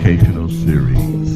educational series.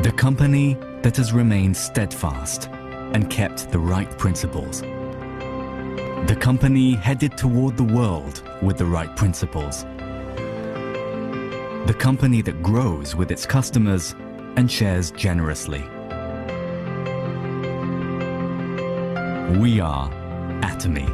The company that has remained steadfast and kept the right principles. The company headed toward the world with the right principles. The company that grows with its customers and shares generously. We are Atomy.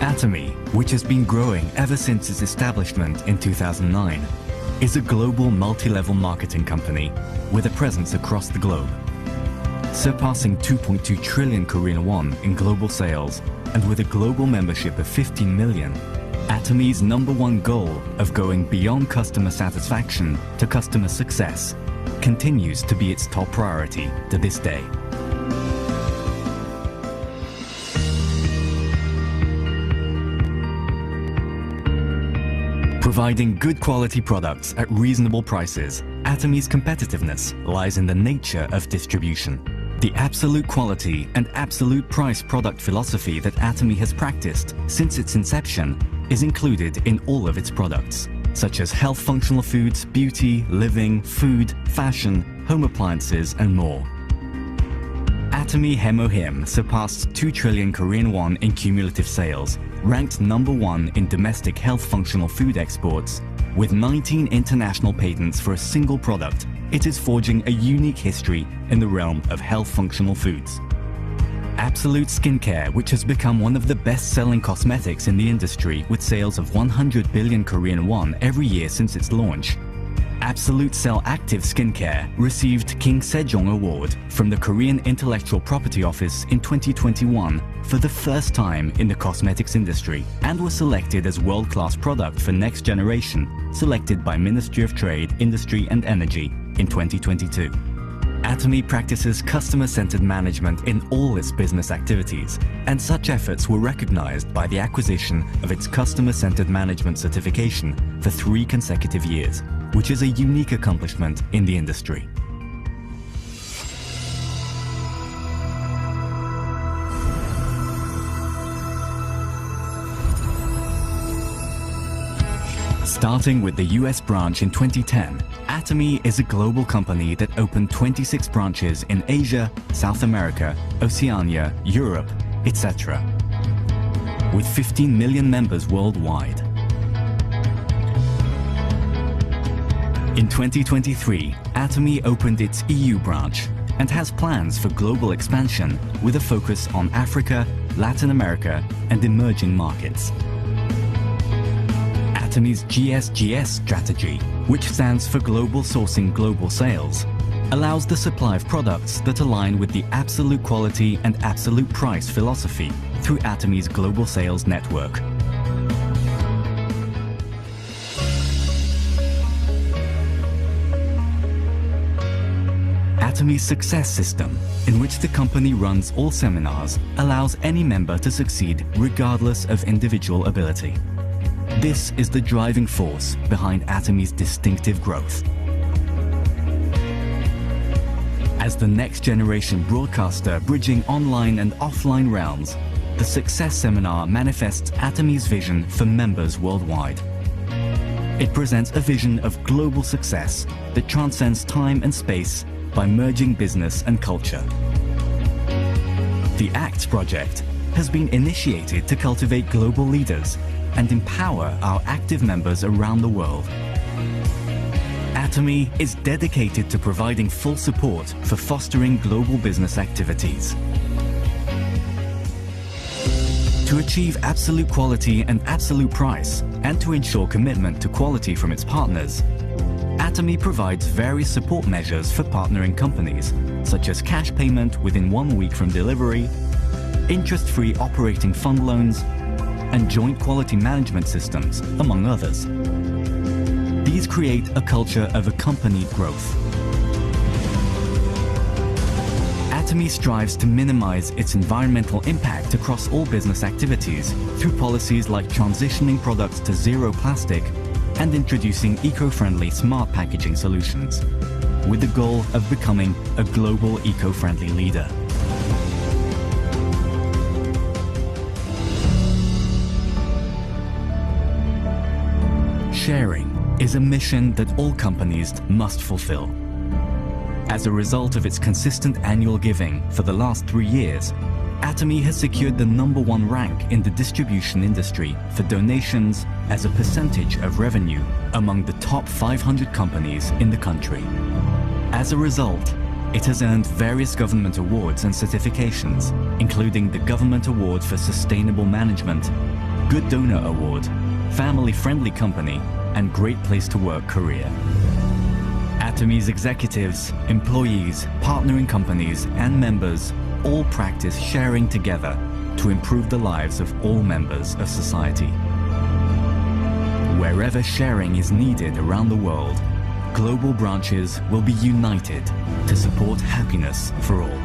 Atomy, which has been growing ever since its establishment in 2009, is a global multi-level marketing company with a presence across the globe. Surpassing 2.2 trillion Korean won in global sales and with a global membership of 15 million, Atomy's #1 goal of going beyond customer satisfaction to customer success continues to be its top priority to this day. Providing good quality products at reasonable prices, Atomy's competitiveness lies in the nature of distribution. The absolute quality and absolute price product philosophy that Atomy has practiced since its inception is included in all of its products, such as health functional foods, beauty, living, food, fashion, home appliances, and more. Atomy Hemohim surpassed 2 trillion Korean won in cumulative sales, ranked #1 in domestic health functional food exports. With 19 international patents for a single product, it is forging a unique history in the realm of health functional foods. Absolute Skincare, which has become one of the best-selling cosmetics in the industry with sales of 100 billion Korean won every year since its launch. Absolute Cell Active Skincare received King Sejong Award from the Korean Intellectual Property Office in 2021 for the first time in the cosmetics industry and was selected as world-class product for next generation, selected by Ministry of Trade, Industry and Energy in 2022. Atomy practices customer-centered management in all its business activities, and such efforts were recognized by the acquisition of its customer-centered management certification for 3 consecutive years, which is a unique accomplishment in the industry. Starting with the US branch in 2010, Atomy is a global company that opened 26 branches in Asia, South America, Oceania, Europe, etc., with 15 million members worldwide. In 2023, Atomy opened its EU branch and has plans for global expansion with a focus on Africa, Latin America, and emerging markets. Atomy's GSGS strategy, which stands for Global Sourcing Global Sales, allows the supply of products that align with the absolute quality and absolute price philosophy through Atomy's global sales network. Atomy's success system, in which the company runs all seminars, allows any member to succeed regardless of individual ability. This is the driving force behind Atomy's distinctive growth. As the next generation broadcaster bridging online and offline realms, the Success Seminar manifests Atomy's vision for members worldwide. It presents a vision of global success that transcends time and space by merging business and culture. The ACTS project has been initiated to cultivate global leaders and empower our active members around the world. Atomy is dedicated to providing full support for fostering global business activities. To achieve absolute quality and absolute price, and to ensure commitment to quality from its partners, Atomy provides various support measures for partnering companies, such as cash payment within 1 week from delivery, interest-free operating fund loans, and joint quality management systems, among others. These create a culture of accompanied growth. Atomy strives to minimize its environmental impact across all business activities through policies like transitioning products to zero plastic and introducing eco-friendly smart packaging solutions, with the goal of becoming a global eco-friendly leader. Sharing is a mission that all companies must fulfill. As a result of its consistent annual giving for the last 3 years, Atomy has secured the #1 rank in the distribution industry for donations as a percentage of revenue among the top 500 companies in the country. As a result, it has earned various government awards and certifications, including the Government Award for Sustainable Management, Good Donor Award, Family Friendly Company, and Great Place to Work career. Atomy's executives, employees, partnering companies, and members all practice sharing together to improve the lives of all members of society. Wherever sharing is needed around the world, global branches will be united to support happiness for all.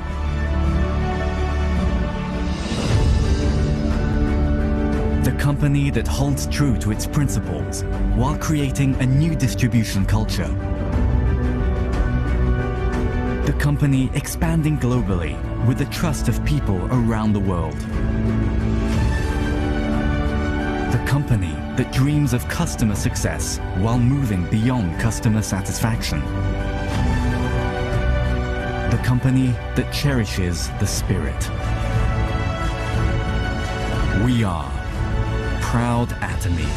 The company that holds true to its principles while creating a new distribution culture. The company expanding globally with the trust of people around the world. The company that dreams of customer success while moving beyond customer satisfaction. The company that cherishes the spirit. We are Proud Atomy.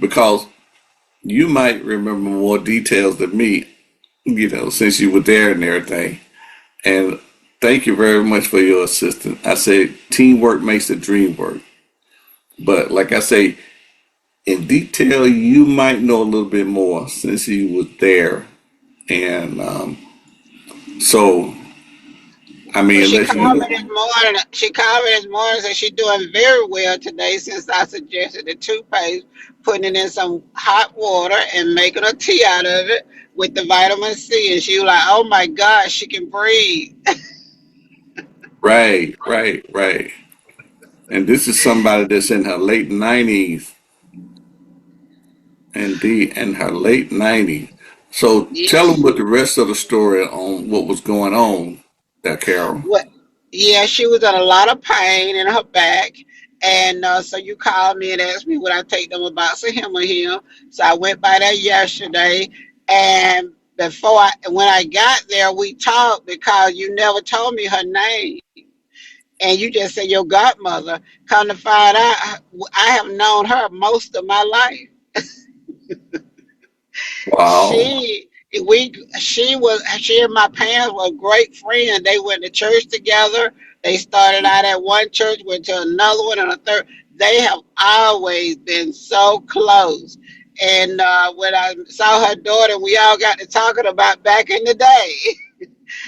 Because you might remember more details than me, since you were there and everything. And thank you very much for your assistance. I say teamwork makes the dream work. But like I say, in detail, you might know a little bit more since you was there. And so, I Well, mean, she unless called me you, this morning. She called me this morning and said she's doing very well today since I suggested the toothpaste, putting it in some hot water and making a tea out of it with the vitamin C. And she was like, "Oh my gosh, she can breathe." right, right, right. And this is somebody that's in her late 90s, indeed, in her late 90s. So tell them Yes. what the rest of the story on what was going on there, Carol. What? Yeah, she was in a lot of pain in her back. And so you called me and asked me would I take them about some him. So I went by there yesterday. And when I got there, we talked because you never told me her name. And you just said your godmother. Come to find out, I have known her most of my life. Wow. She she and my parents were great friends. They went to church together. They started out at one church, went to another one, and a third. They have always been so close. And when I saw her daughter, we all got to talking about back in the day.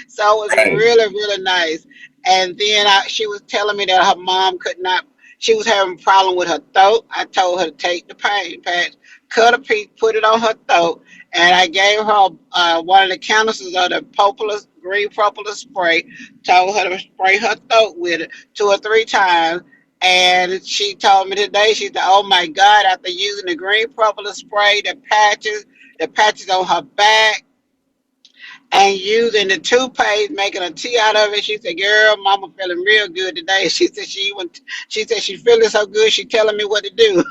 So it was Right, really, really nice. And then she was telling me that her mom could not, she was having a problem with her throat. I told her to take the pain patch, cut a piece, put it on her throat, and I gave her one of the canisters of the propolis, green propolis spray, told her to spray her throat with it 2 or 3 times. And she told me today, she said, "Oh my God, after using the green propolis spray, the patches on her back, and using the toothpaste, making a tea out of it." She said, "Girl, mama feeling real good today." She said she feeling so good, she telling me what to do.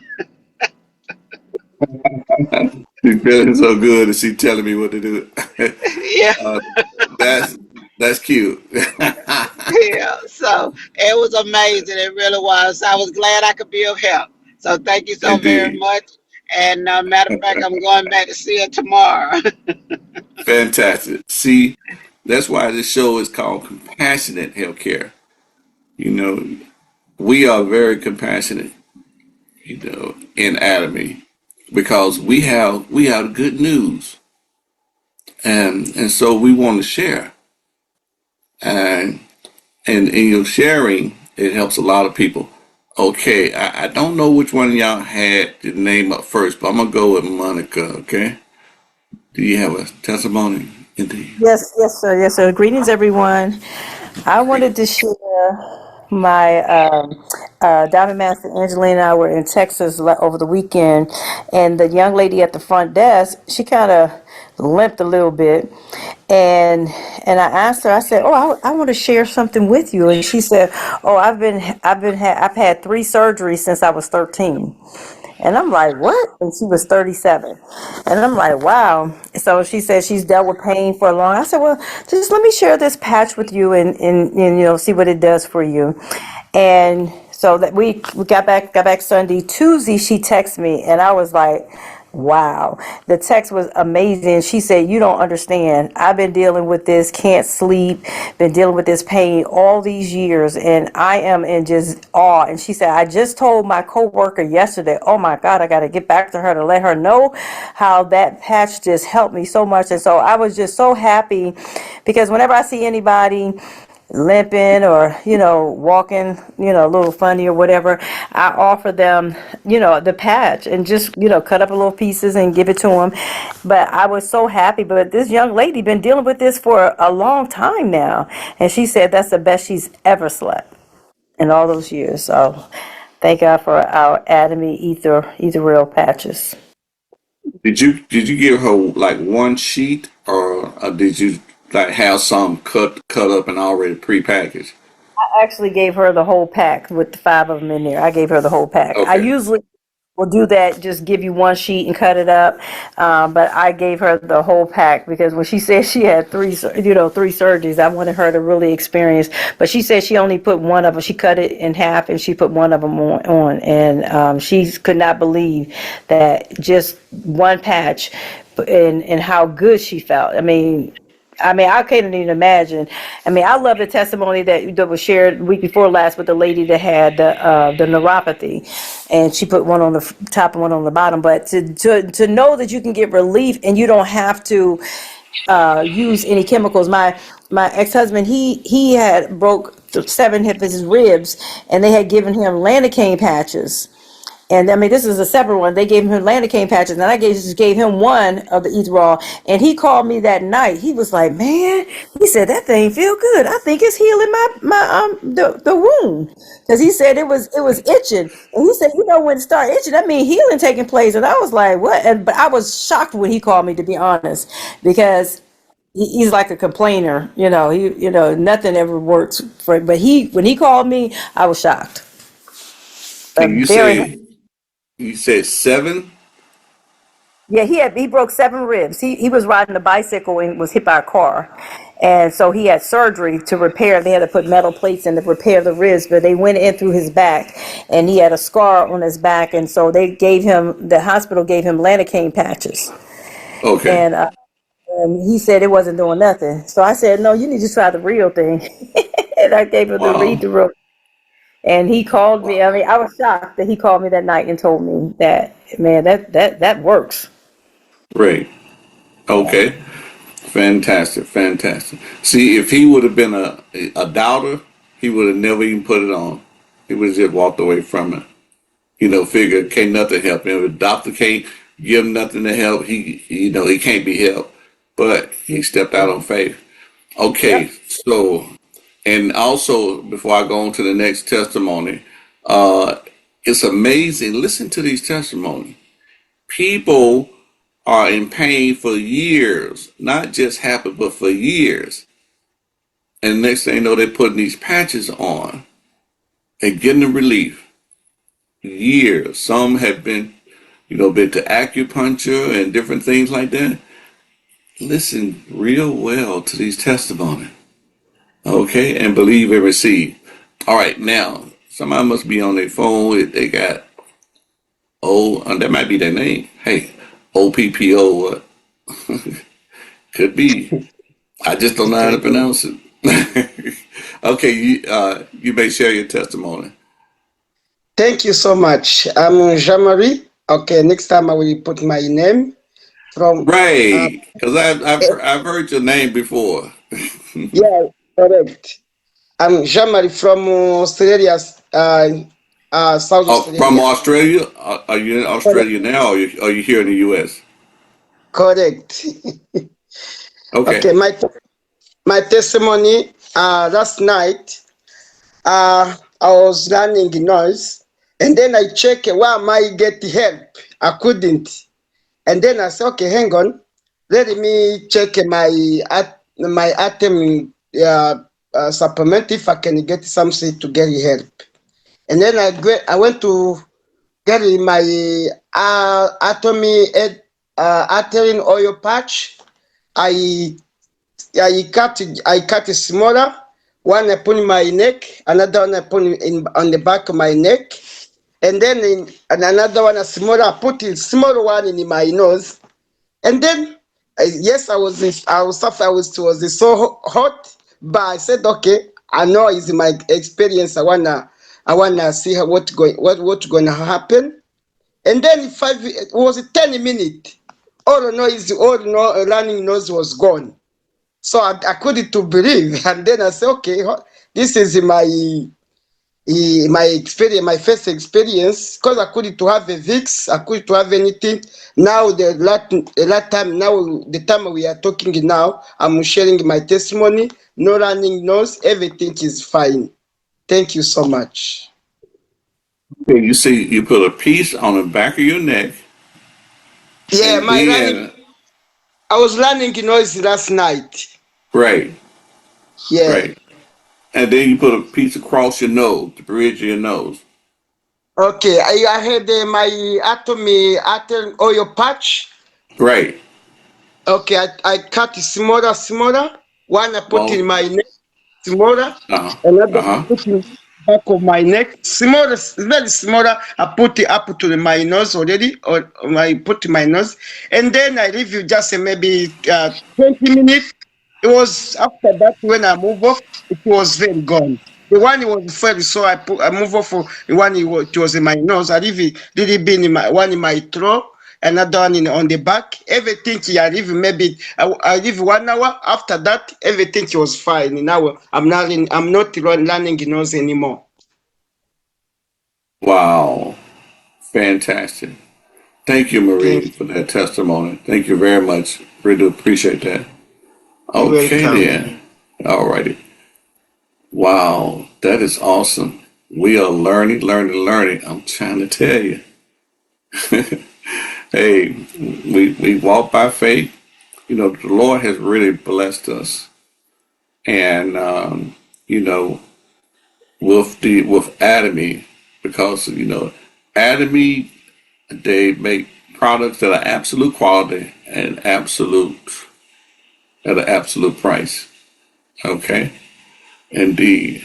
she's feeling so good and she telling me what to do. Yeah, uh, that's that's cute. yeah. So it was amazing. It really was. I was glad I could be of help. So thank you so very Indeed. much. And matter of fact, I'm going back to see her tomorrow. Fantastic. See, that's why this show is called Compassionate Healthcare. You know, we are very compassionate, in Atomy because we have good news, and so we want to share, and sharing it helps a lot of people. Okay, I don't know which one of y'all had the name up first, but I'm gonna go with Monica. Okay, do you have a testimony? Indeed. Yes, yes, sir. Yes, sir. Greetings, everyone. I wanted to share my Diamond Master Angelina and I were in Texas over the weekend, and the young lady at the front desk, she kind of limped a little bit, and and I asked her, I said, "Oh, I want to share something with you," and she said, "Oh, I've had 3 surgeries since I was 13." And I'm like, what? And she was 37. And I'm like, wow. So she said she's dealt with pain for a long. I said, well, just let me share this patch with you and see what it does for you. And so that we got back Sunday. Tuesday, she texted me and I was like, wow. The text was amazing. She said, you don't understand. I've been dealing with this, can't sleep, been dealing with this pain all these years, and I am in just awe. And she said, I just told my coworker yesterday, oh my God, I got to get back to her to let her know how that patch just helped me so much. And so I was just so happy because whenever I see anybody limping or walking a little funny or whatever, I offer them the patch and just cut up a little pieces and give it to them. But I was so happy. But this young lady been dealing with this for a long time now, and she said that's the best she's ever slept in all those years. So thank God for our Atomy Ethereal patches. Did you give her like one sheet, or did you like have some cut up and already prepackaged? I actually gave her the whole pack with the 5 of them in there. I gave her the whole pack. I Okay, usually will do that, just give you one sheet and cut it up. But I gave her the whole pack because when she said she had 3 surgeries, I wanted her to really experience. But she said she only put one of them. She cut it in half and she put one of them on. And she could not believe that just one patch and how good she felt. I mean, I can't even imagine. I mean, I love the testimony that was shared the week before last with the lady that had the neuropathy, and she put one on the top and one on the bottom. But to know that you can get relief and you don't have to use any chemicals. My ex-husband, he had broke 7 of his ribs, and they had given him Lanacane patches. And I mean, this is a separate one. They gave him Lanacane patches, and just gave him one of the Etherol. And he called me that night. He was like, "Man," he said, "that thing feel good. I think it's healing the wound." Because he said it was itching, and he said, when it start itching, that mean healing taking place. And I was like, "What?" But I was shocked when he called me, to be honest, because he's like a complainer. Nothing ever works for. But when he called me, I was shocked. But and you very say you said 7? Yeah, he broke 7 ribs. He was riding a bicycle and was hit by a car. And so he had surgery to repair. They had to put metal plates in to repair the ribs, but they went in through his back and he had a scar on his back. And so the hospital gave him Lanacane patches. Okay. And he said it wasn't doing nothing. So I said, no, you need to try the real thing. And I gave him the read Wow. the real. And he called me. Wow. I mean, I was shocked that he called me that night and told me that, man, that works. Great. Okay. Fantastic. Fantastic. See, if he would have been a doubter, he would have never even put it on. He would have just walked away from it. Figure can't nothing help him. If the doctor can't give him nothing to help, he can't be helped. But he stepped out on faith. Okay, Yep. so and also before I go on to the next testimony, uh, it's amazing. Listen to these testimonies. People are in pain for years, not just happen, but for years. And next thing you know, they're putting these patches on and getting the relief. Years. Some have been to acupuncture and different things like that. Listen real well to these testimonies, okay, and believe and receive. All right, now somebody must be on their phone. They got that might be their name. Hey, OPPO, what? Could be. I just don't know how to Thank you. pronounce it. Okay, you may share your testimony. Thank you so much. I'm Jean-Marie. Okay, next time I will put my name from uh, Right, because I've eh, I've heard your name before. yeah, correct. I'm Jean-Marie from Australia. South Oh, from Australia. Australia? Are you in Correct. Australia now, or are you here in the U.S.? Correct. Okay. Okay, my testimony last night, I was running noise, and then I check where am I get help. I couldn't, and then I said, okay, hang on, let me check my item supplement if I can get something to get help. And then I went to get my Atomy oil patch. I I cut it smaller. One I put in my neck, another one I put in on the back of my neck, and then and another one a smaller. I put a small one in my nose, and then yes, I was so hot, but I said okay. I know it's my experience. I wanna see what's gonna happen. And then it was 10 minutes. All the noise, all no running nose was gone. So I couldn't to believe, and then I said, okay, this is my experience, my first experience, because I couldn't to have a VIX, I couldn't to have anything. Now the last time, now the time we are talking now, I'm sharing my testimony. No running nose, everything is fine. Thank you so much. Okay, you see, you put a piece on the back of your neck, Yeah, and then, I was running noise last night. right, Yeah. right, and then you put a piece across your nose, the bridge of your nose. Okay, I had my atom oil patch. Right. Okay, I cut it smaller. One I put in Well, my neck, smaller. uh-huh, Another I uh-huh. put in back of my neck, smaller, very smaller. I put it up to my nose already, or I put in my nose, and then I leave you just maybe 20 minutes. It was after that when I move off, it was very gone. The one it was furry, so I move off for the one it was in my nose. I leave it, did it be in my one in my throat, another one on the back. Everything I leave maybe I leave 1 hour. After that, everything was fine. Now I'm not running nose anymore. Wow, fantastic. Thank you, Thank Marie, for that testimony. Thank you very much. Really do appreciate that. you. Okay, Welcome. then. All righty. Wow, that is awesome. We are learning. I'm trying to tell you. Hey, we walk by faith. You know, the Lord has really blessed us. And, you know, with Atomy, because, you know, Atomy, they make products that are absolute quality and at an absolute price. Okay, indeed.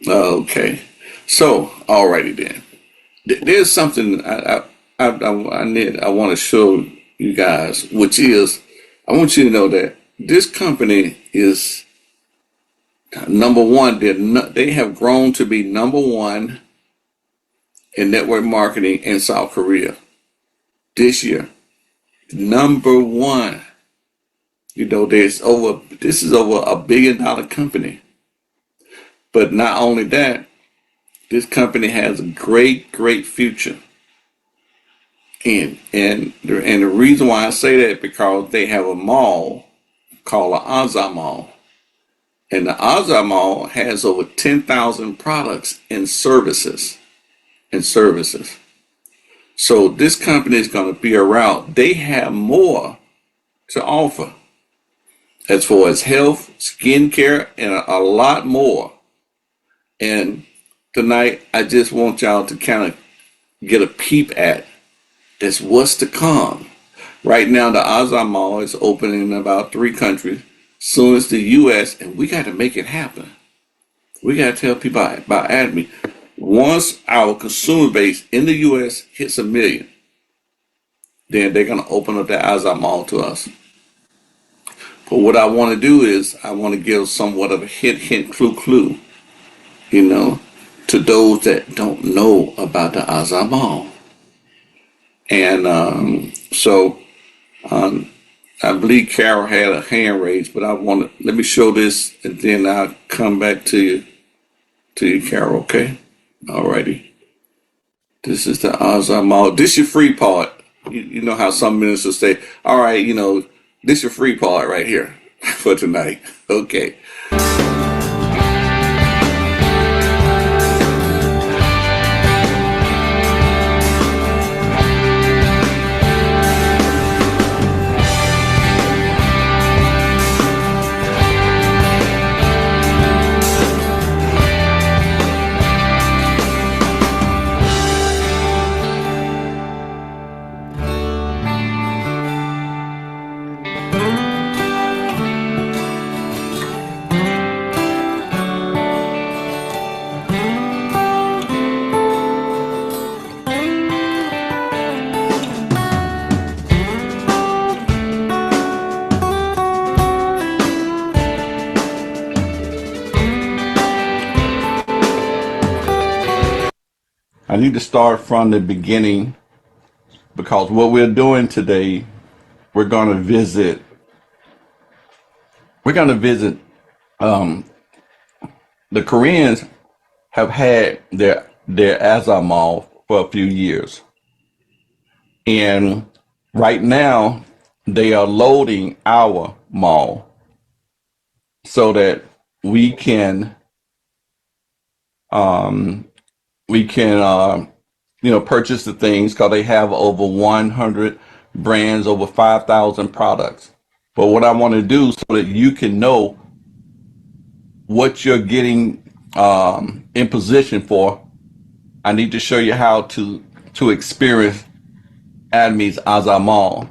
Okay, so alrighty then. There's something I want to show you guys, which is I want you to know that this company is number one. They have grown to be number one in network marketing in South Korea this year. Number one. You know, this is over $1 billion company. But not only that, this company has a great future. And the reason why I say that because they have a mall called the Azar Mall. And the Azar Mall has over 10,000 products and services. So this company is going to be around. They have more to offer as far as health, skincare, and a lot more. And tonight, I just want y'all to kind of get a peep at this what's to come. Right now, the Azam Mall is open in about 3 countries. Soon as the U.S., and we got to make it happen. We got to tell people about Atomy. Once our consumer base in the U.S. hits 1 million, then they're going to open up the Azam Mall to us. But what I want to do is I want to give somewhat of a hint, clue, you know, to those that don't know about the Azam Mall. And so I believe Carol had a hand raised, but let me show this and then I'll come back to you, Carol, okay? Alrighty. This is the Azamol. This your free part. You know how some ministers say, all right, this your free part right here for tonight. Okay. I need to start from the beginning because what we're doing today, we're going to visit. We're going to visit. Um, the Koreans have had their Azamol for a few years, and right now they are loading our mall so that we can um, purchase the things because they have over 100 brands, over 5,000 products. But what I want to do so that you can know what you're getting in position for, I need to show you how to experience Admi's Azamall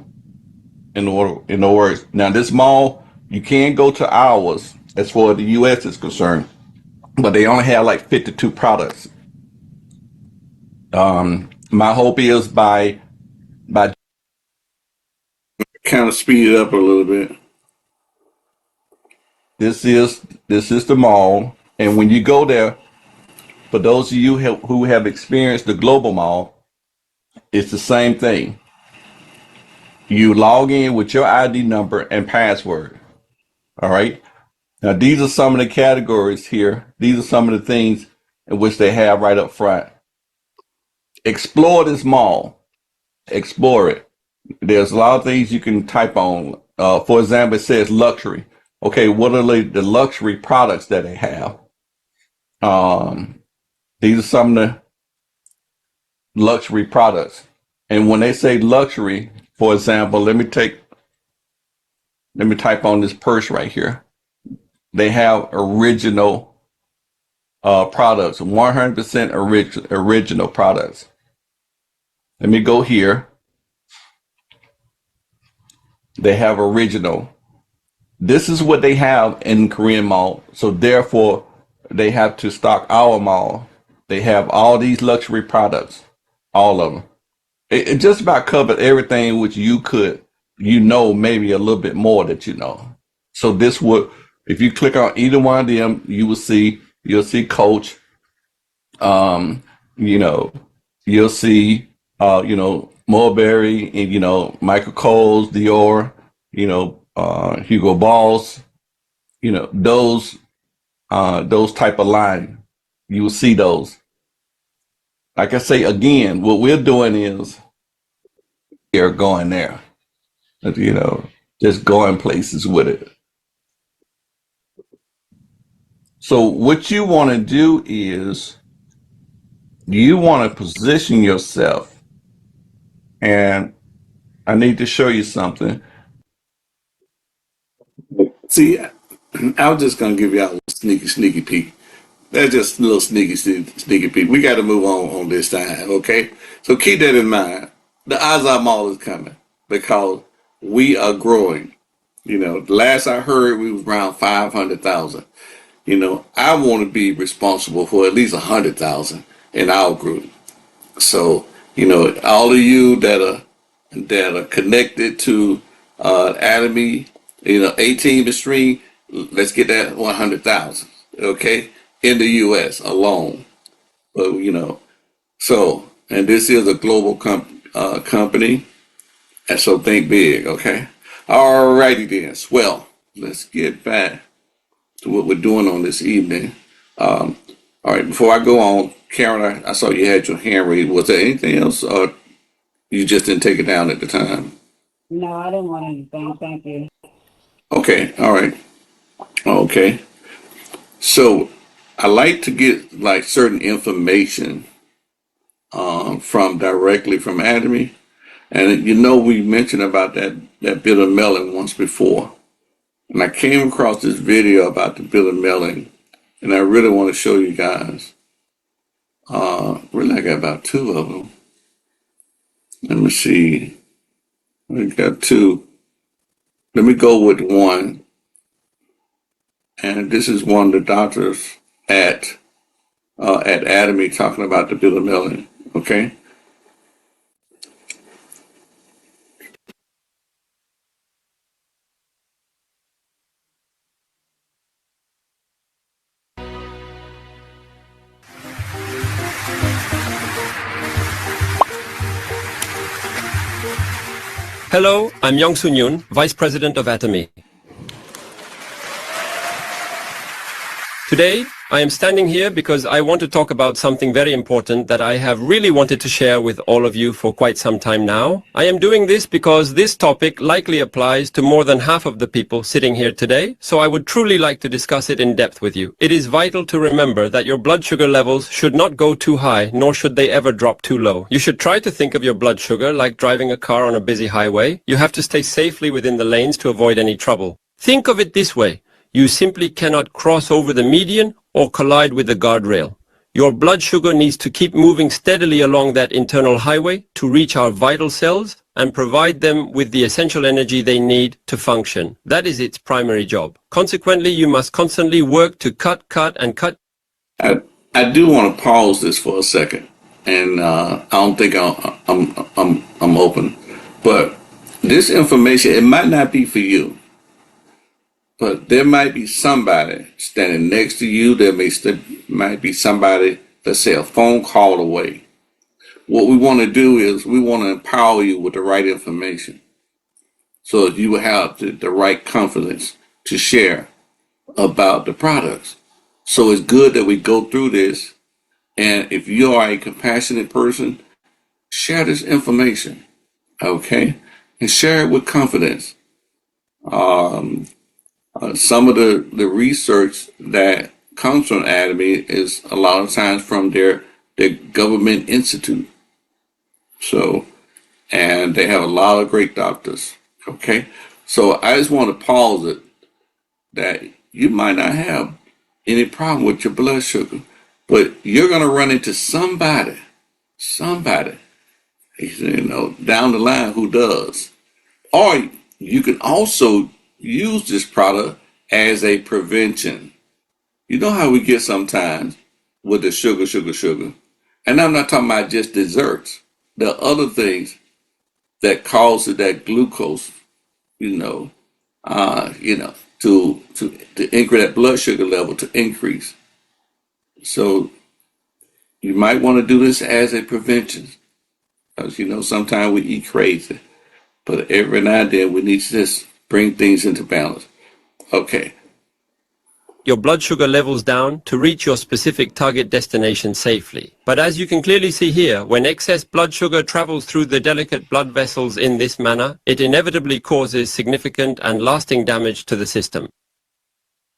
in the words. Now this mall, you can go to ours as far as the US is concerned, but they only have like 52 products. My hope is by kind of speed it up a little bit. This is the mall, and when you go there, for those of you who have experienced the global mall, it's the same thing. You log in with your ID number and password. All right. Now these are some of the categories here. These are some of the things in which they have right up front. Explore this mall. Explore it. There's a lot of things you can type on. For example, it says luxury. Okay, what are the luxury products that they have? These are some of the luxury products. And when they say luxury, for example, let me type on this purse right here. They have original products, 100% original products. Let me go here. They have original. This is what they have in Korean mall. So therefore, they have to stock our mall. They have all these luxury products, all of them. It just about covered everything which you could, maybe a little bit more that you know. So this would, if you click on either one of them, you'll see Coach, you know, you'll see, Mulberry and, Michael Kors, Dior, Hugo Boss, those type of line. You will see those. Like I say again, what we're doing is we're going there, you know, just going places with it. So what you want to do is you want to position yourself, and I need to show you something. See, I was just gonna give y'all a sneaky peek. That's just a little sneaky peek. We got to move on this time, okay? So keep that in mind. The Azar Mall is coming because we are growing. Last I heard, we was around 500,000. I want to be responsible for at least 100,000 in our group. So, all of you that are connected to Academy, 18th Street, let's get that 100,000, okay, in the U.S. alone. But and this is a global company, and so think big, okay. All righty then. Well, let's get back to what we're doing on this evening. All right, before I go on, Karen, I saw you had your hand raised. Was there anything else, or you just didn't take it down at the time? No, I didn't want anything. Thank you. Okay, all right. Okay. So I like to get like certain information from directly from Atomy. And you know we mentioned about that bitter melon once before. And I came across this video about the bitter melon, and I really want to show you guys. Really, I got about two of them. Let me see. We got two. Let me go with one. And this is one of the doctors at Atomy talking about the bitter melon. Okay. Hello, I'm Young Soon Yoon, Vice President of Atomy. Today, I am standing here because I want to talk about something very important that I have really wanted to share with all of you for quite some time now. I am doing this because this topic likely applies to more than half of the people sitting here today, so I would truly like to discuss it in depth with you. It is vital to remember that your blood sugar levels should not go too high, nor should they ever drop too low. You should try to think of your blood sugar like driving a car on a busy highway. You have to stay safely within the lanes to avoid any trouble. Think of it this way. You simply cannot cross over the median or collide with the guardrail. Your blood sugar needs to keep moving steadily along that internal highway to reach our vital cells and provide them with the essential energy they need to function. That is its primary job. Consequently, you must constantly work to cut. I do want to pause this for a second, and I don't think I'm open, but this information, it might not be for you. But there might be somebody standing next to you. There might be somebody, let's say, a phone call away. What we want to do is we want to empower you with the right information so that you will have the right confidence to share about the products. So it's good that we go through this. And if you are a compassionate person, share this information, okay? And share it with confidence. Some of the research that comes from Atomy is a lot of times from their government institute. So, and they have a lot of great doctors. Okay. So I just want to pause it that you might not have any problem with your blood sugar, but you're going to run into somebody, down the line who does. Or you can also use this product as a prevention. You know how we get sometimes with the sugar. And I'm not talking about just desserts. There are other things that causes that glucose, to increase that blood sugar level to increase. So you might want to do this as a prevention. Because sometimes we eat crazy. But every now and then we need to just bring things into balance. Okay. Your blood sugar levels down to reach your specific target destination safely. But as you can clearly see here, when excess blood sugar travels through the delicate blood vessels in this manner, it inevitably causes significant and lasting damage to the system.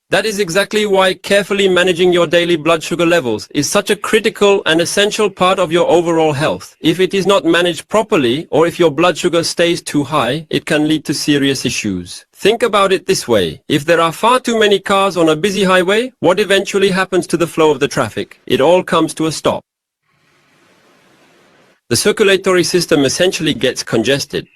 That is exactly why carefully managing your daily blood sugar levels is such a critical and essential part of your overall health. If it is not managed properly, or if your blood sugar stays too high, it can lead to serious issues. Think about it this way. If there are far too many cars on a busy highway, what eventually happens to the flow of the traffic? It all comes to a stop. The circulatory system essentially gets congested.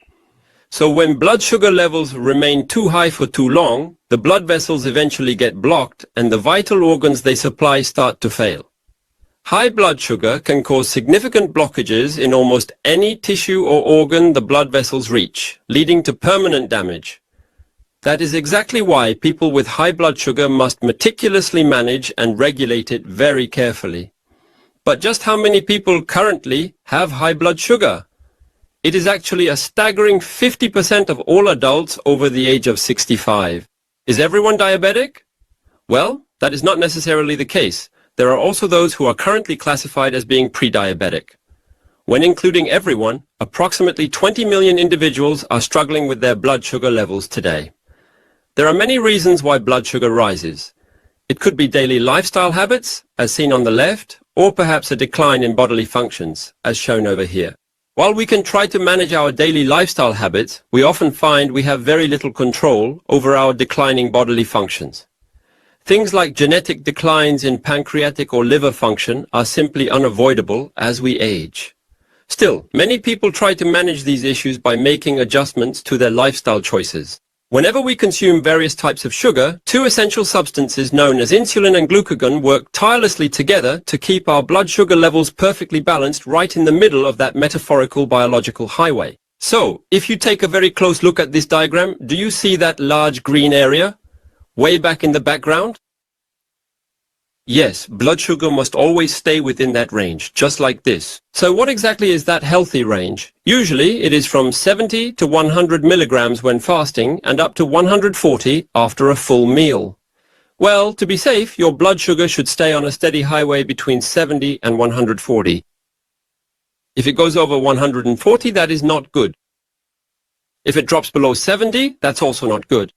So when blood sugar levels remain too high for too long, the blood vessels eventually get blocked and the vital organs they supply start to fail. High blood sugar can cause significant blockages in almost any tissue or organ the blood vessels reach, leading to permanent damage. That is exactly why people with high blood sugar must meticulously manage and regulate it very carefully. But just how many people currently have high blood sugar? It is actually a staggering 50% of all adults over the age of 65. Is everyone diabetic? Well, that is not necessarily the case. there are also those who are currently classified as being pre-diabetic. When including everyone, approximately 20 million individuals are struggling with their blood sugar levels today. There are many reasons why blood sugar rises. It could be daily lifestyle habits, as seen on the left, or perhaps a decline in bodily functions, as shown over here. While we can try to manage our daily lifestyle habits, we often find we have very little control over our declining bodily functions. Things like genetic declines in pancreatic or liver function are simply unavoidable as we age. Still, many people try to manage these issues by making adjustments to their lifestyle choices. Whenever we consume various types of sugar, two essential substances known as insulin and glucagon work tirelessly together to keep our blood sugar levels perfectly balanced right in the middle of that metaphorical biological highway. So, if you take a very close look at this diagram, do you see that large green area way back in the background? Yes, blood sugar must always stay within that range, just like this. So what exactly is that healthy range? Usually it is from 70 to 100 milligrams when fasting and up to 140 after a full meal. Well, to be safe, your blood sugar should stay on a steady highway between 70 and 140. If it goes over 140, that is not good. If it drops below 70, that's also not good.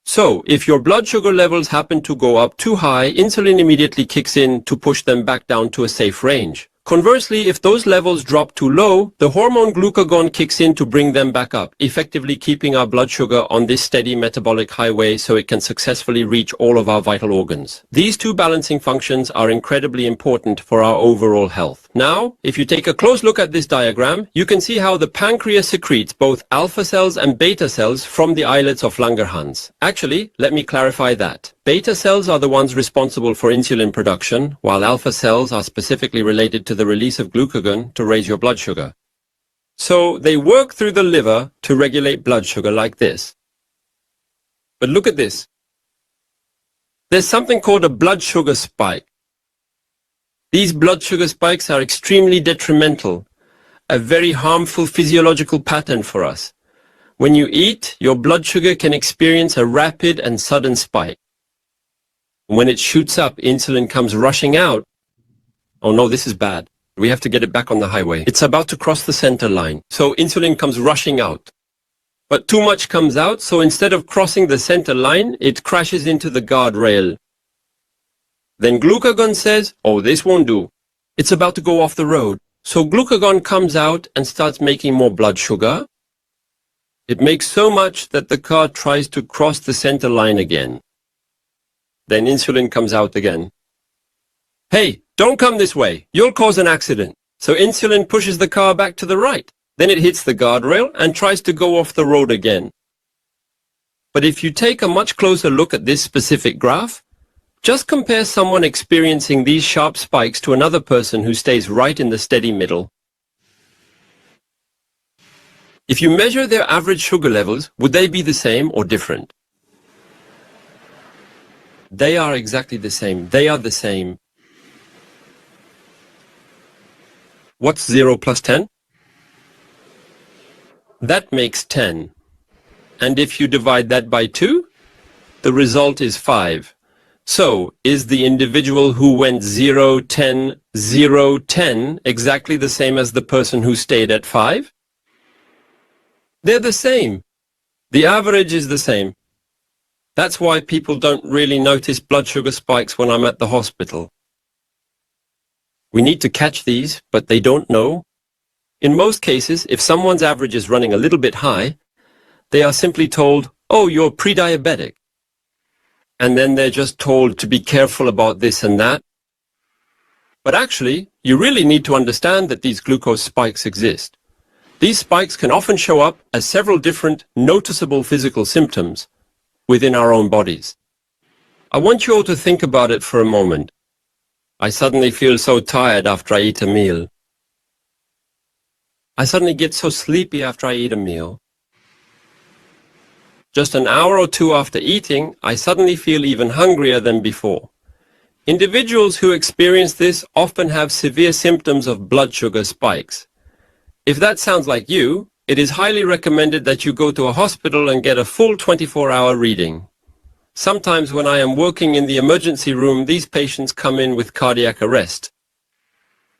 So, if your blood sugar levels happen to go up too high, insulin immediately kicks in to push them back down to a safe range. Conversely, if those levels drop too low, the hormone glucagon kicks in to bring them back up, effectively keeping our blood sugar on this steady metabolic highway so it can successfully reach all of our vital organs. These two balancing functions are incredibly important for our overall health. Now, if you take a close look at this diagram, you can see how the pancreas secretes both alpha cells and beta cells from the islets of Langerhans. Actually, let me clarify that. Beta cells are the ones responsible for insulin production, while alpha cells are specifically related to the release of glucagon to raise your blood sugar. So they work through the liver to regulate blood sugar like this. But look at this. There's something called a blood sugar spike. These blood sugar spikes are extremely detrimental, a very harmful physiological pattern for us. When you eat, your blood sugar can experience a rapid and sudden spike. When it shoots up, insulin comes rushing out. Oh no, this is bad. We have to get it back on the highway. It's about to cross the center line, so insulin comes rushing out. But too much comes out, so instead of crossing the center line, it crashes into the guardrail. Then glucagon says, oh, this won't do. It's about to go off the road. So glucagon comes out and starts making more blood sugar. It makes so much that the car tries to cross the center line again. Then insulin comes out again. Hey, don't come this way. You'll cause an accident. So insulin pushes the car back to the right. Then it hits the guardrail and tries to go off the road again. But if you take a much closer look at this specific graph, just compare someone experiencing these sharp spikes to another person who stays right in the steady middle. If you measure their average sugar levels, would they be the same or different? They are exactly the same. They are the same. What's 0 plus 10? That makes 10. And if you divide that by 2, the result is 5. So, is the individual who went 0, 10, 0, 10 exactly the same as the person who stayed at 5? They're the same. The average is the same. That's why people don't really notice blood sugar spikes when I'm at the hospital. We need to catch these, but they don't know. In most cases, if someone's average is running a little bit high, they are simply told, oh, you're pre-diabetic. And then they're just told to be careful about this and that. But actually, you really need to understand that these glucose spikes exist. These spikes can often show up as several different noticeable physical symptoms within our own bodies. I want you all to think about it for a moment. I suddenly feel so tired after I eat a meal. I suddenly get so sleepy after I eat a meal. Just an hour or two after eating, I suddenly feel even hungrier than before. Individuals who experience this often have severe symptoms of blood sugar spikes. If that sounds like you, it is highly recommended that you go to a hospital and get a full 24-hour reading. Sometimes when I am working in the emergency room, these patients come in with cardiac arrest.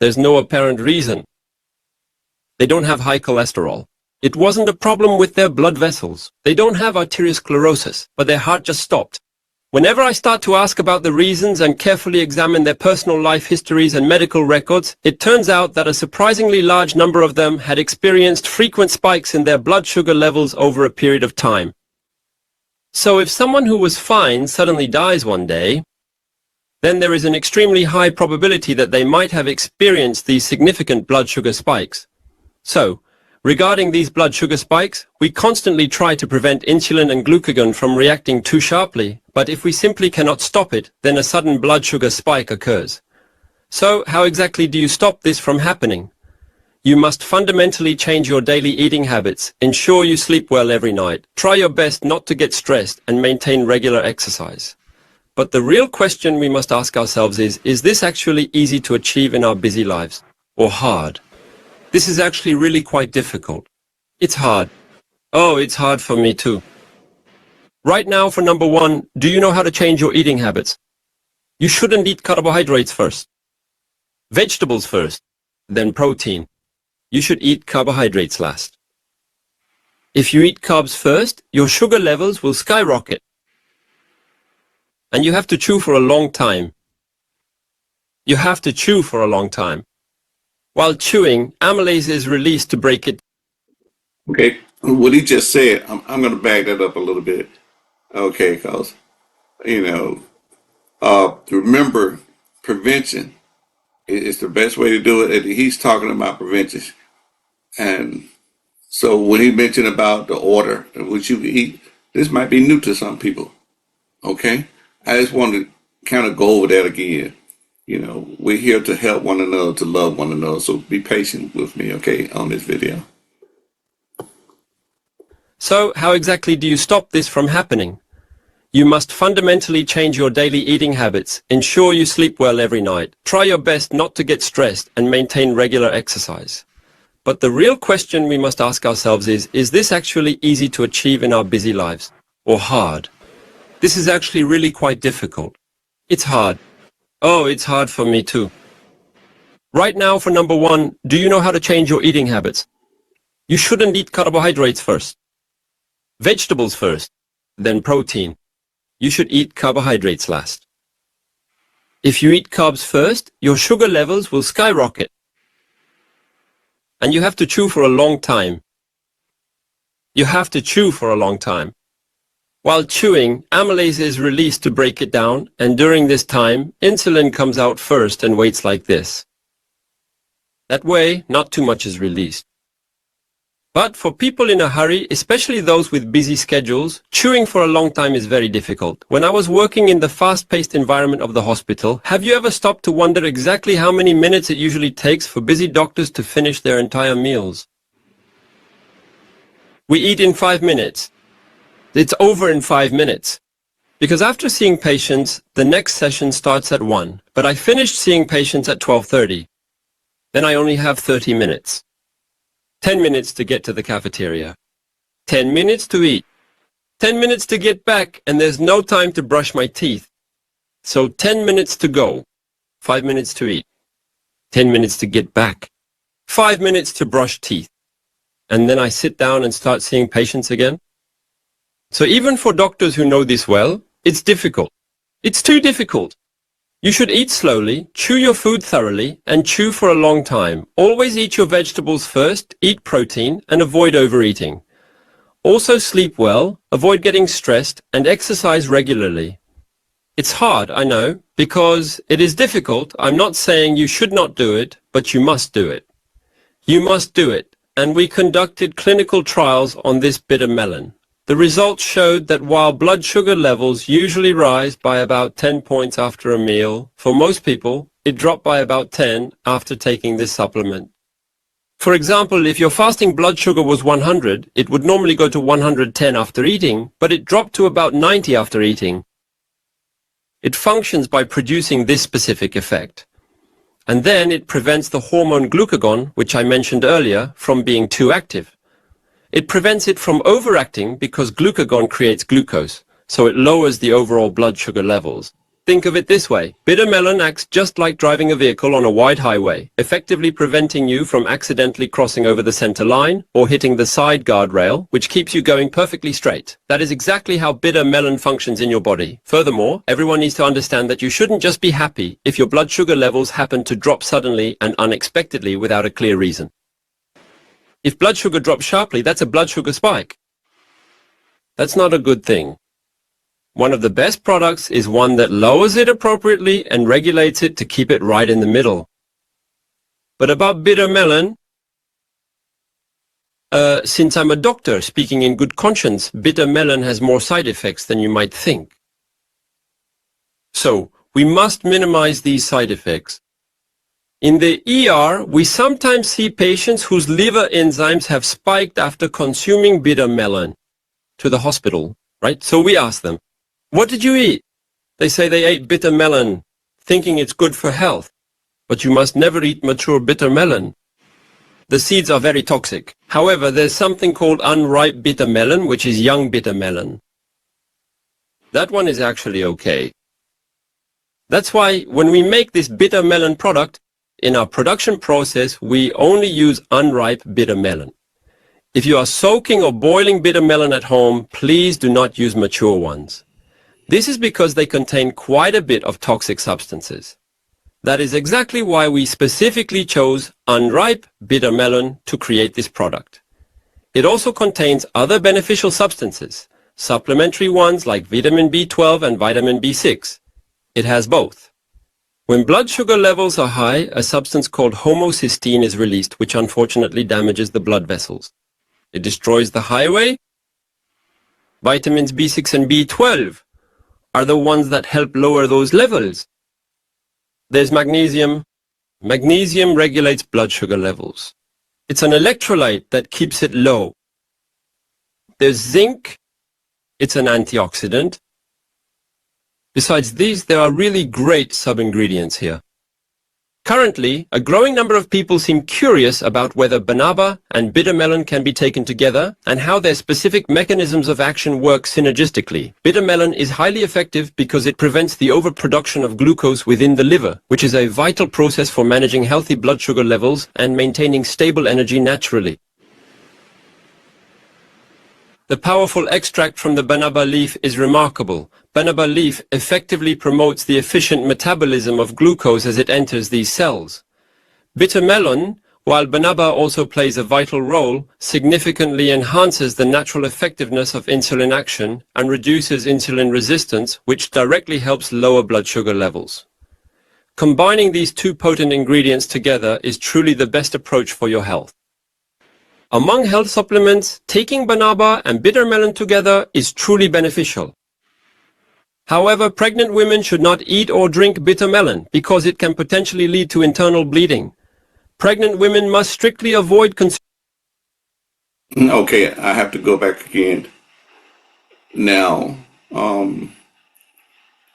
There's no apparent reason. They don't have high cholesterol. It wasn't a problem with their blood vessels. They don't have arteriosclerosis, but their heart just stopped. Whenever I start to ask about the reasons and carefully examine their personal life histories and medical records, it turns out that a surprisingly large number of them had experienced frequent spikes in their blood sugar levels over a period of time. So if someone who was fine suddenly dies one day, then there is an extremely high probability that they might have experienced these significant blood sugar spikes. So, regarding these blood sugar spikes, we constantly try to prevent insulin and glucagon from reacting too sharply, but if we simply cannot stop it, then a sudden blood sugar spike occurs. So, how exactly do you stop this from happening? You must fundamentally change your daily eating habits, ensure you sleep well every night, try your best not to get stressed, and maintain regular exercise. But the real question we must ask ourselves is this actually easy to achieve in our busy lives? Or hard? This is actually really quite difficult. It's hard. Oh, it's hard for me too. Right now, for number one, do you know how to change your eating habits? You shouldn't eat carbohydrates first. Vegetables first, then protein. You should eat carbohydrates last. If you eat carbs first, your sugar levels will skyrocket. And you have to chew for a long time. You have to chew for a long time. While chewing, amylase is released to break it. Okay, what he just said, I'm going to back that up a little bit. Okay, because, remember, prevention is the best way to do it. And he's talking about prevention. And so when he mentioned about the order in which you eat, this might be new to some people. Okay, I just want to kind of go over that again. We're here to help one another, to love one another. So be patient with me, okay, on this video. So, how exactly do you stop this from happening? You must fundamentally change your daily eating habits, ensure you sleep well every night, try your best not to get stressed, and maintain regular exercise. But the real question we must ask ourselves is this actually easy to achieve in our busy lives? Or hard? This is actually really quite difficult. It's hard. Oh, it's hard for me too. Right now, for number one, do you know how to change your eating habits? You shouldn't eat carbohydrates first. Vegetables first, then protein. You should eat carbohydrates last. If you eat carbs first, your sugar levels will skyrocket. And you have to chew for a long time. You have to chew for a long time. While chewing, amylase is released to break it down, and during this time, insulin comes out first and waits like this. That way, not too much is released. But for people in a hurry, especially those with busy schedules, chewing for a long time is very difficult. When I was working in the fast-paced environment of the hospital, have you ever stopped to wonder exactly how many minutes it usually takes for busy doctors to finish their entire meals? We eat in 5 minutes. It's over in 5 minutes. Because after seeing patients, the next session starts at 1, but I finished seeing patients at 12:30. Then I only have 30 minutes. 10 minutes to get to the cafeteria. 10 minutes to eat. 10 minutes to get back, and there's no time to brush my teeth. So 10 minutes to go. 5 minutes to eat. 10 minutes to get back. 5 minutes to brush teeth. And then I sit down and start seeing patients again. So even for doctors who know this well, it's difficult. It's too difficult. You should eat slowly, chew your food thoroughly, and chew for a long time. Always eat your vegetables first, eat protein, and avoid overeating. Also sleep well, avoid getting stressed, and exercise regularly. It's hard, I know, because it is difficult. I'm not saying you should not do it, but you must do it. You must do it, and we conducted clinical trials on this bitter melon. The results showed that while blood sugar levels usually rise by about 10 points after a meal, for most people, it dropped by about 10 after taking this supplement. For example, if your fasting blood sugar was 100, it would normally go to 110 after eating, but it dropped to about 90 after eating. It functions by producing this specific effect. And then it prevents the hormone glucagon, which I mentioned earlier, from being too active. It prevents it from overacting because glucagon creates glucose. so it lowers the overall blood sugar levels. Think of it this way. Bitter melon acts just like driving a vehicle on a wide highway, effectively preventing you from accidentally crossing over the center line or hitting the side guardrail, which keeps you going perfectly straight. That is exactly how bitter melon functions in your body. Furthermore, everyone needs to understand that you shouldn't just be happy if your blood sugar levels happen to drop suddenly and unexpectedly without a clear reason. If blood sugar drops sharply, that's a blood sugar spike. That's not a good thing. One of the best products is one that lowers it appropriately and regulates it to keep it right in the middle. But about bitter melon, since I'm a doctor speaking in good conscience, bitter melon has more side effects than you might think. So, we must minimize these side effects. In the ER, we sometimes see patients whose liver enzymes have spiked after consuming bitter melon to the hospital, right? So we ask them, what did you eat? They say they ate bitter melon, thinking it's good for health. But you must never eat mature bitter melon. The seeds are very toxic. However, there's something called unripe bitter melon, which is young bitter melon. That one is actually okay. That's why when we make this bitter melon product, in our production process, we only use unripe bitter melon. If you are soaking or boiling bitter melon at home, please do not use mature ones. This is because they contain quite a bit of toxic substances. That is exactly why we specifically chose unripe bitter melon to create this product. It also contains other beneficial substances, supplementary ones like vitamin B12 and vitamin B6. It has both. When blood sugar levels are high, a substance called homocysteine is released, which unfortunately damages the blood vessels. It destroys the highway. Vitamins B6 and B12 are the ones that help lower those levels. There's magnesium. Magnesium regulates blood sugar levels. It's an electrolyte that keeps it low. There's zinc. It's an antioxidant. Besides these, there are really great sub-ingredients here. Currently, a growing number of people seem curious about whether banaba and bitter melon can be taken together and how their specific mechanisms of action work synergistically. Bitter melon is highly effective because it prevents the overproduction of glucose within the liver, which is a vital process for managing healthy blood sugar levels and maintaining stable energy naturally. The powerful extract from the banaba leaf is remarkable. Banaba leaf effectively promotes the efficient metabolism of glucose as it enters these cells. Bitter melon, while banaba also plays a vital role, significantly enhances the natural effectiveness of insulin action and reduces insulin resistance, which directly helps lower blood sugar levels. Combining these two potent ingredients together is truly the best approach for your health. Among health supplements, taking banaba and bitter melon together is truly beneficial. However, pregnant women should not eat or drink bitter melon because it can potentially lead to internal bleeding. Pregnant women must strictly avoid consuming. Okay, I have to go back again. Now,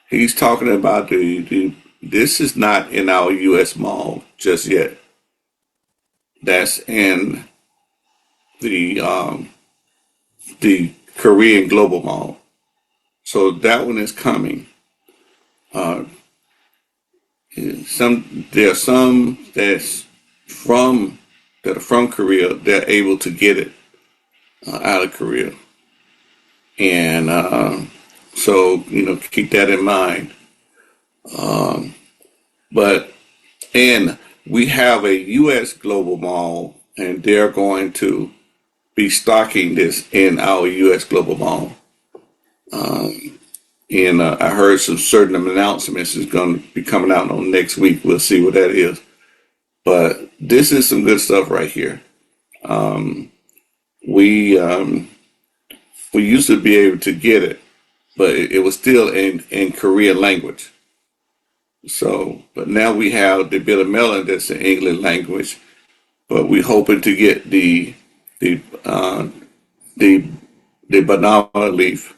he's talking about this is not in our U.S. mall just yet. That's in the Korean Global Mall. So that one is coming. There are some that are from Korea. They're able to get it out of Korea, and so keep that in mind. But and we have a U.S. Global Mall, and they're going to be stocking this in our U.S. Global Mall. And I heard some certain announcements is going to be coming out on next week. We'll see what that is. But this is some good stuff right here. We used to be able to get it, but it was still in Korean language. So, but now we have the bitter melon that's in English language. But we're hoping to get the banana leaf.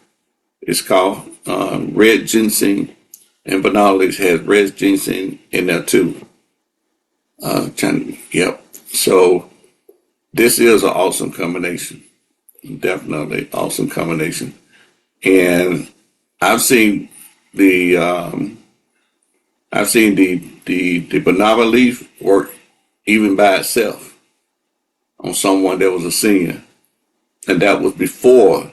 It's called red ginseng, and banana leaf has red ginseng in there too. Yep. So this is an awesome combination. Definitely awesome combination. And I've seen the the banana leaf work even by itself on someone that was a senior, and that was before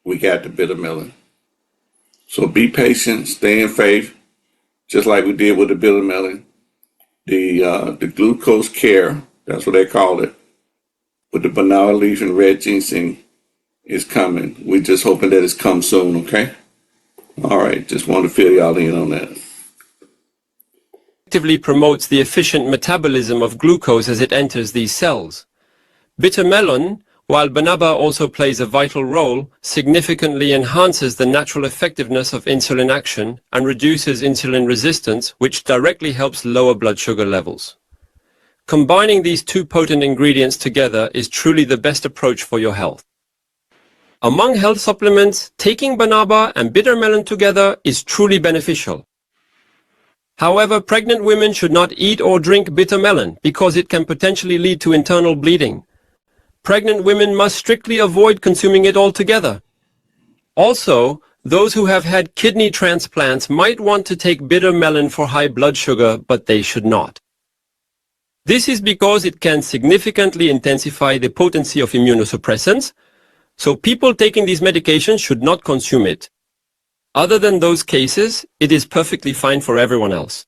we got the bitter melon. So be patient, stay in faith, just like we did with the bitter melon. The glucose care, that's what they call it, with the banana leaf and red ginseng is coming. We're just hoping that it's come soon, okay? All right, just want to fill y'all in on that. Actively promotes the efficient metabolism of glucose as it enters these cells. Bitter melon, while banaba also plays a vital role, significantly enhances the natural effectiveness of insulin action and reduces insulin resistance, which directly helps lower blood sugar levels. Combining these two potent ingredients together is truly the best approach for your health. Among health supplements, taking banaba and bitter melon together is truly beneficial. However, pregnant women should not eat or drink bitter melon because it can potentially lead to internal bleeding. Pregnant women must strictly avoid consuming it altogether. Also, those who have had kidney transplants might want to take bitter melon for high blood sugar, but they should not. This is because it can significantly intensify the potency of immunosuppressants, so people taking these medications should not consume it. Other than those cases, it is perfectly fine for everyone else.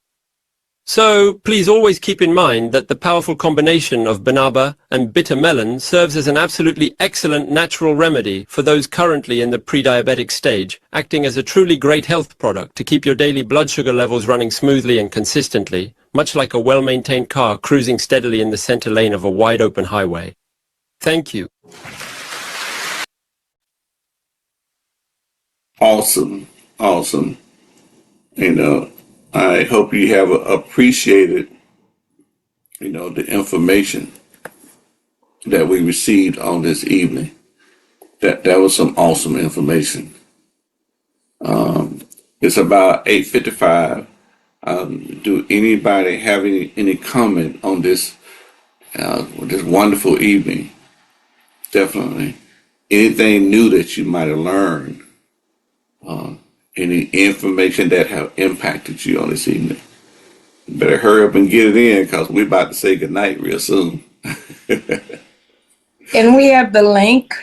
So, please always keep in mind that the powerful combination of banaba and bitter melon serves as an absolutely excellent natural remedy for those currently in the pre-diabetic stage, acting as a truly great health product to keep your daily blood sugar levels running smoothly and consistently, much like a well-maintained car cruising steadily in the center lane of a wide-open highway. Thank you. Awesome, awesome. I hope you have appreciated, the information that we received on this evening. That was some awesome information. It's about 8:55. Do anybody have any comment on this wonderful evening? Definitely. Anything new that you might have learned? Any information that have impacted you on this evening? Better hurry up and get it in because we're about to say goodnight real soon. Can we have the link?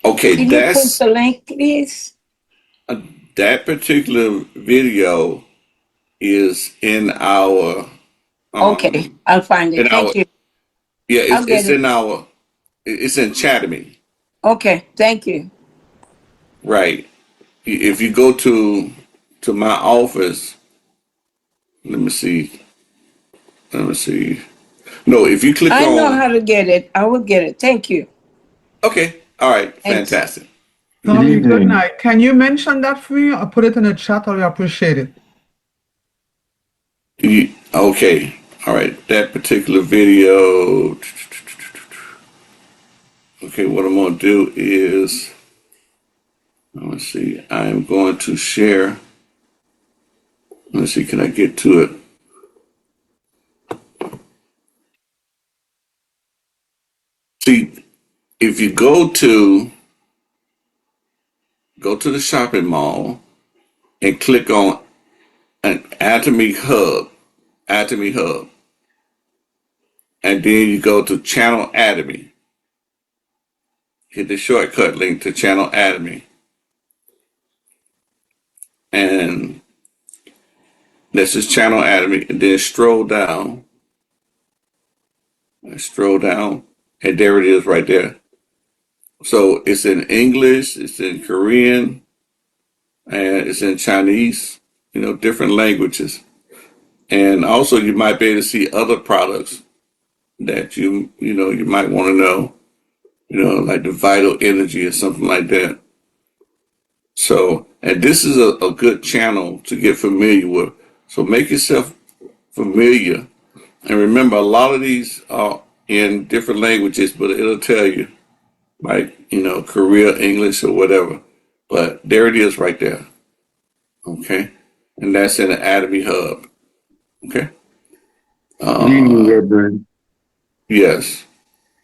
Okay, Can you put the link, please? that particular video is in our Okay, I'll find in it. our Thank you. yeah, I'll get it's it. in our it's in Chatamy, Okay, thank you. right? If you go to my office, let me see. Let me see. No, if you click I know on, how to get it. I will get it. Thank you. okay, all right, Thanks. fantastic. Good Tommy, good evening. night. Can you mention that for me? I'll put it in the chat. I appreciate it. Okay, all right, that particular video. Okay, what I'm gonna do is, let's see, I am going to share. Let's see, can I get to it? See, if you go to the shopping mall and click on an Atomy Hub, and then you go to Channel Atomy. Hit the shortcut link to Channel Atomy, and this is Channel Atomy, and then scroll down, and there it is right there. So it's in English, it's in Korean, and it's in Chinese, different languages. And also you might be able to see other products that you might want to know, like the Vital Energy or something like that. So, and this is a good channel to get familiar with. So make yourself familiar. And remember, a lot of these are in different languages, but it'll tell you, like, Korea, English, or whatever. But there it is right there. Okay. And that's in the Atomy Hub. Okay. Good evening, Reverend. Yes,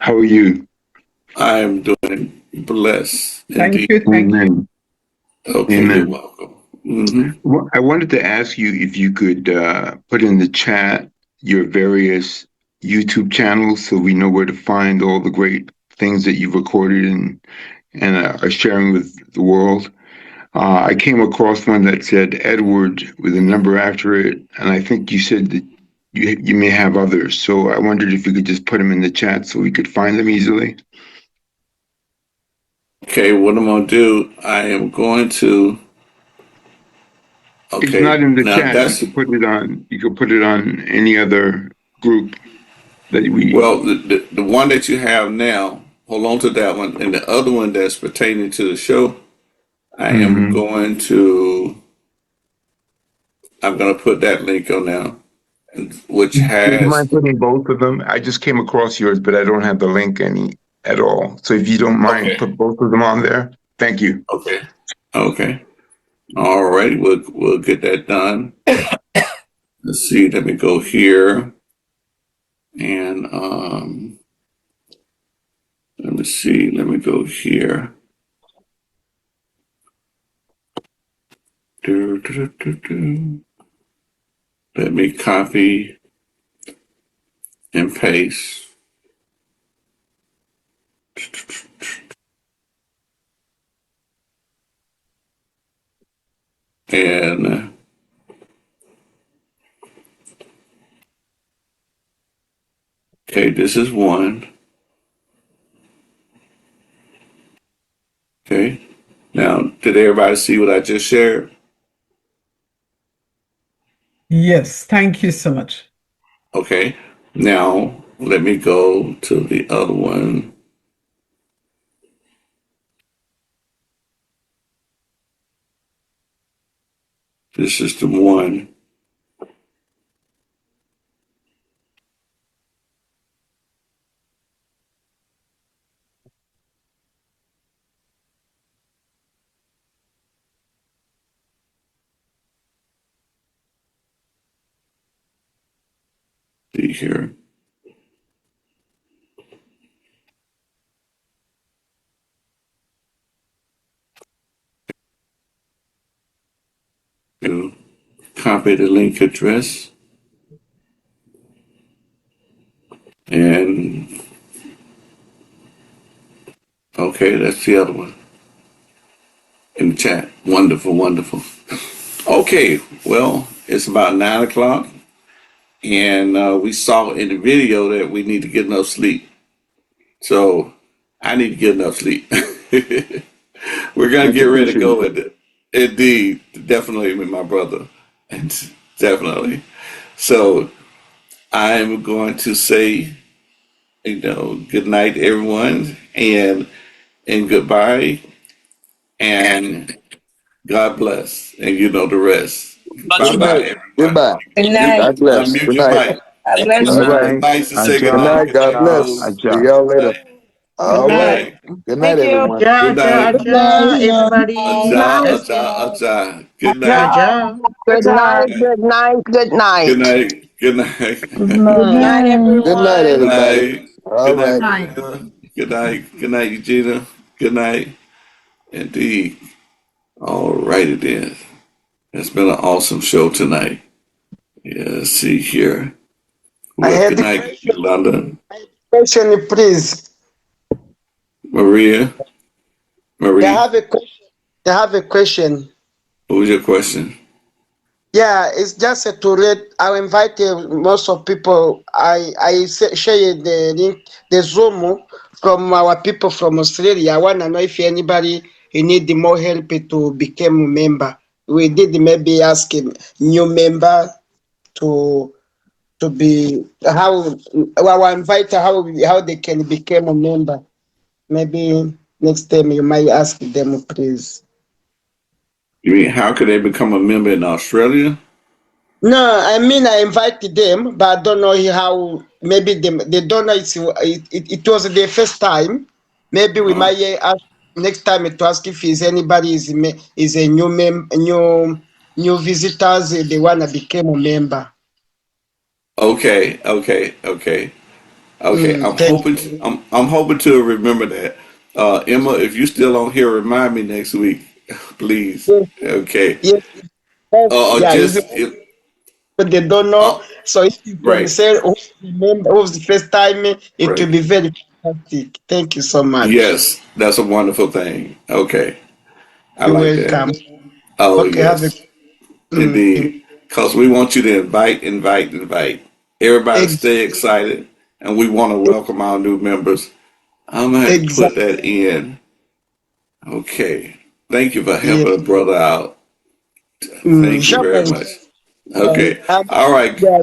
How are you? I am doing Bless. Thank Indeed. you. Thank you. Amen. Okay, you're Amen. welcome. Hmm. Well, I wanted to ask you if you could put in the chat your various YouTube channels so we know where to find all the great things that you've recorded and are sharing with the world. I came across one that said Edward with a number after it, and I think you said that you may have others. So I wondered if you could just put them in the chat so we could find them easily. Okay, what I'm gonna do, I am going to. It's not Okay, in the now chat. You that's could put it on. You could put it on any other group that we. well, the one that you have now. Hold on to that one, and the other one that's pertaining to the show. I am Mhm. going to. I'm gonna put that link on now, which Do you has. mind putting both of them? I just came across yours, but I don't have the link any at all. So if you don't mind, Okay, put both of them on there. Thank you. okay, okay. All right, we'll get that done. Let's see. Let me go here and let me see. Let me go here. Do, do, do, do. Let me copy and paste. And okay, this is one. Okay. Now, did everybody see what I just shared? Yes. Thank you so much. Okay. Now, let me go to the other one. This is the one. See here. To copy the link address. And okay, that's the other one in the chat. Wonderful, wonderful. Okay, well, it's about 9 o'clock, and we saw in the video that we need to get enough sleep. So I need to get enough sleep. We're gonna Much get ready to go appreciated. with it. Indeed, definitely with my brother, and definitely. So I'm going to say, good night, everyone, and goodbye, and God bless, and you know the rest. Much Bye Good bye, night. everybody. Goodbye. Good Mute, night. God bless. unmute Good your night. mic. God Good bless All you. right. night, Nice to say Good goodnight. Aja, night. Good God night, Aja, bless. Rose. See Aja. y'all Good later. night. Good All Good right. night. night. Good night, Thank you. everyone. Good Aja, night. aja, Aja, everybody. aja, aja. Good night. Aja. Good night, good night, good Good night. night. Good night. Good night, Good night, Good everyone. everybody. night. All Good night, right. Night. Maria. Good night. Good night, Eugenia. Good night. Indeed. All righty then. It's been an awesome show tonight. Yeah, let's see here. I Well, had good the night, Yolanda, question, please. Maria, I Marie. have a question. I have a question. What was your question? Yeah, it's just to read. I invite most of people. Share the link, the Zoom from our people from Australia. I want to know if anybody need more help to become a member. We did maybe ask a new member to be how. Well, I invite how they can become a member. Maybe next time you might ask them, please. You mean how could they become a member in Australia? No, I mean I invited them, but I don't know how. Maybe they don't know it was the first time. Maybe we Uh, might ask next time to ask if is anybody is a new visitors. They wanna become a member. okay, okay, okay, okay. Thank you. I'm hoping to remember that. Emma, if you still on here, remind me next week, please. Yes, Okay. yes, yes. Or Yeah, it's just if, but they don't know. uh, So if you can right, say who remember who's the first time, it will right. be very fantastic. Thank you so much. Yes, that's a wonderful thing. Okay, I You're like that. welcome. Oh Okay, have a yes, indeed. Because we want you to invite. Everybody ex- stay excited, and we want to welcome our new members. I'm gonna have to put exact. that in. Okay. Thank you for Yeah. helping a brother out. Thank you very Jamais. much. Okay. All right. Yeah.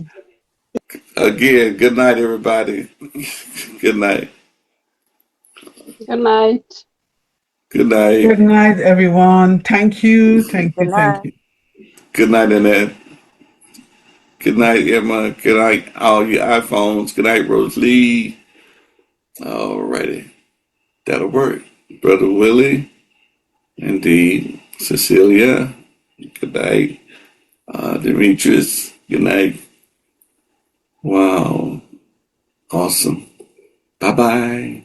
Again, good night, everybody. Good night. Good night. Good night. Good night, everyone. Thank you. Thank Good you. Thank night. you. Good night, Annette. Good night, Emma. Good night, all you iPhones. Good night, Rosalie. Alrighty. That'll work. Brother Willie. Indeed. Cecilia. Good night. Demetrius. Good night. Wow. Awesome. Bye bye.